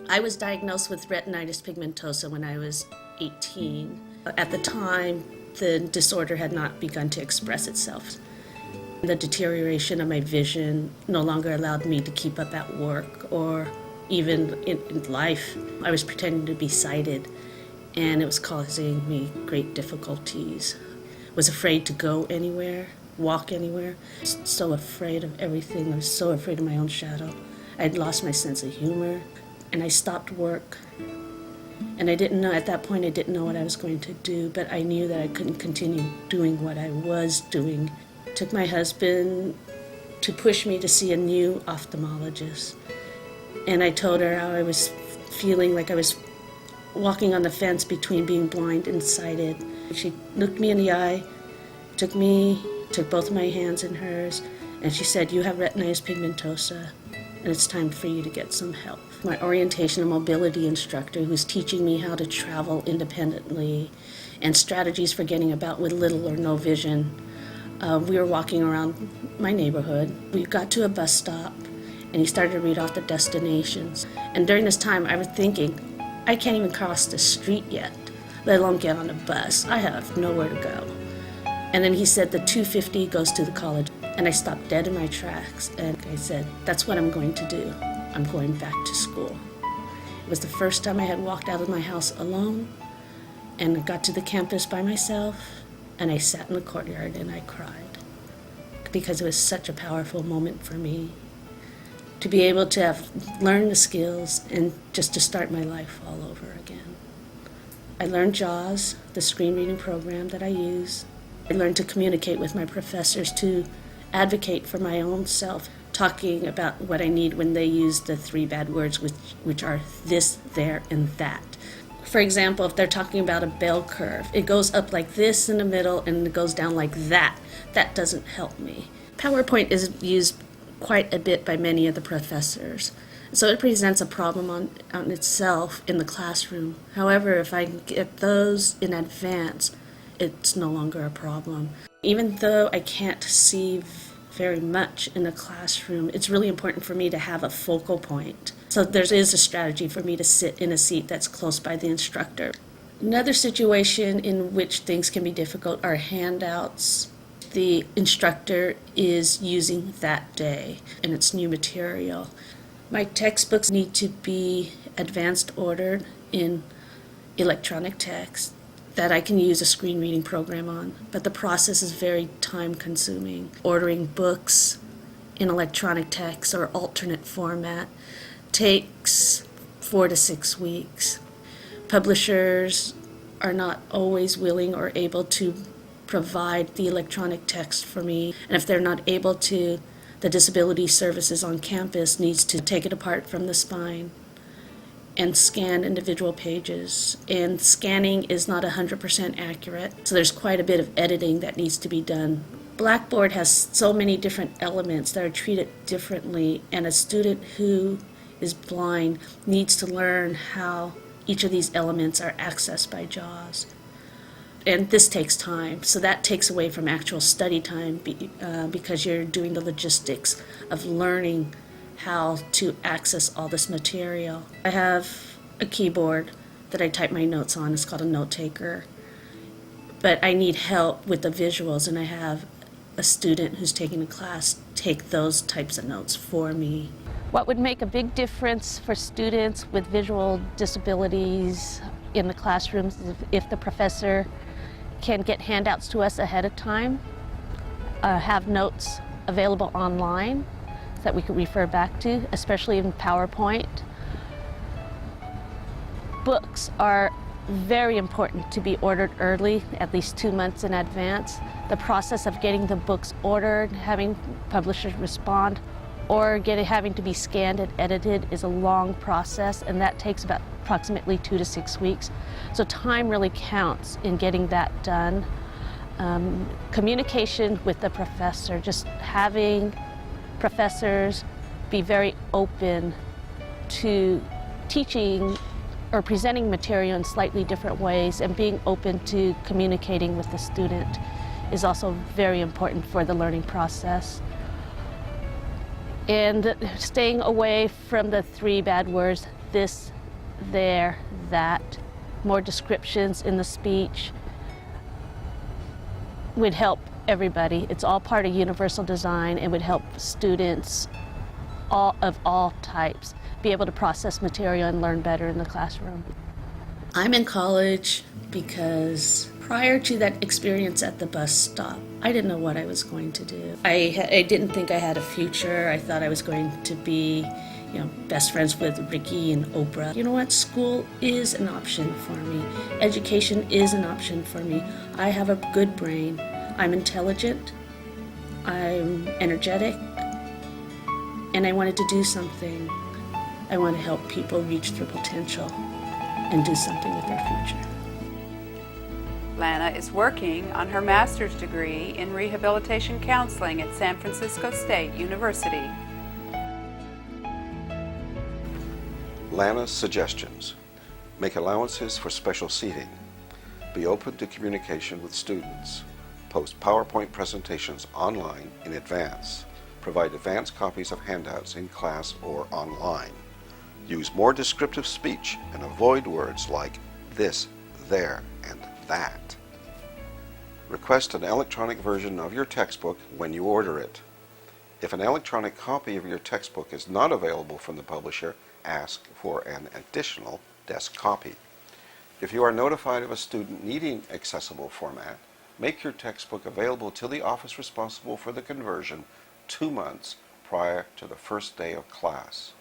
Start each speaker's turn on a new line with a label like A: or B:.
A: I was diagnosed with retinitis pigmentosa when I was 18. At the time, the disorder had not begun to express itself. The deterioration of my vision no longer allowed me to keep up at work or even in life. I was pretending to be sighted, and it was causing me great difficulties. I was afraid to go anywhere, walk anywhere. I was so afraid of everything. I was so afraid of my own shadow. I had lost my sense of humor, and I stopped work. And I didn't know, at that point I didn't know what I was going to do, but I knew that I couldn't continue doing what I was doing. It took my husband to push me to see a new ophthalmologist. And I told her how I was feeling like I was walking on the fence between being blind and sighted. She looked me in the eye, took both my hands in hers, and she said, "You have retinitis pigmentosa, and it's time for you to get some help." My orientation and mobility instructor, who's teaching me how to travel independently and strategies for getting about with little or no vision. We were walking around my neighborhood. We got to a bus stop, and he started to read off the destinations. And during this time, I was thinking, I can't even cross the street yet, let alone get on a bus. I have nowhere to go. And then he said the 250 goes to the college. And I stopped dead in my tracks, and I said, that's what I'm going to do. I'm going back to school. It was the first time I had walked out of my house alone, and I got to the campus by myself, and I sat in the courtyard and I cried, because it was such a powerful moment for me to be able to have learned the skills and just to start my life all over again. I learned JAWS, the screen reading program that I use. I learned to communicate with my professors, to advocate for my own self, talking about what I need when they use the 3 bad words, which are this, there, and that. For example, if they're talking about a bell curve, it goes up like this in the middle and it goes down like that. That doesn't help me. PowerPoint is used quite a bit by many of the professors, so it presents a problem on itself in the classroom. However, if I get those in advance, it's no longer a problem. Even though I can't see very much in the classroom, it's really important for me to have a focal point. So there is a strategy for me to sit in a seat that's close by the instructor. Another situation in which things can be difficult are handouts the instructor is using that day, and it's new material. My textbooks need to be advanced ordered in electronic text that I can use a screen reading program on, but the process is very time consuming. Ordering books in electronic text or alternate format takes 4 to 6 weeks. Publishers are not always willing or able to provide the electronic text for me, and if they're not able to, the disability services on campus needs to take it apart from the spine and scan individual pages. And scanning is not 100% accurate, so there's quite a bit of editing that needs to be done. Blackboard has so many different elements that are treated differently, and a student who is blind needs to learn how each of these elements are accessed by JAWS. And this takes time, so that takes away from actual study time because you're doing the logistics of learning how to access all this material. I have a keyboard that I type my notes on. It's called a note taker. But I need help with the visuals, and I have a student who's taking a class take those types of notes for me.
B: What would make a big difference for students with visual disabilities in the classrooms is if the professor can get handouts to us ahead of time, have notes available online that we could refer back to, especially in PowerPoint. Books are very important to be ordered early, at least 2 months in advance. The process of getting the books ordered, having publishers respond, or having to be scanned and edited is a long process, and that takes about approximately 2 to 6 weeks. So time really counts in getting that done. Communication with the professor, just having professors be very open to teaching or presenting material in slightly different ways and being open to communicating with the student is also very important for the learning process. And staying away from the 3 bad words, this, there, that, more descriptions in the speech would help everybody. It's all part of universal design and would help students of all types be able to process material and learn better in the classroom.
A: I'm in college because prior to that experience at the bus stop, I didn't know what I was going to do. I didn't think I had a future. I thought I was going to be, best friends with Ricky and Oprah. You know what? School is an option for me. Education is an option for me. I have a good brain. I'm intelligent. I'm energetic. And I wanted to do something. I want to help people reach their potential and do something with their future.
C: Lana is working on her master's degree in rehabilitation counseling at San Francisco State University.
D: Lana's suggestions: make allowances for special seating, be open to communication with students, post PowerPoint presentations online in advance, provide advanced copies of handouts in class or online, use more descriptive speech and avoid words like this, there, and that. Request an electronic version of your textbook when you order it. If an electronic copy of your textbook is not available from the publisher, ask for an additional desk copy. If you are notified of a student needing accessible format, make your textbook available to the office responsible for the conversion 2 months prior to the first day of class.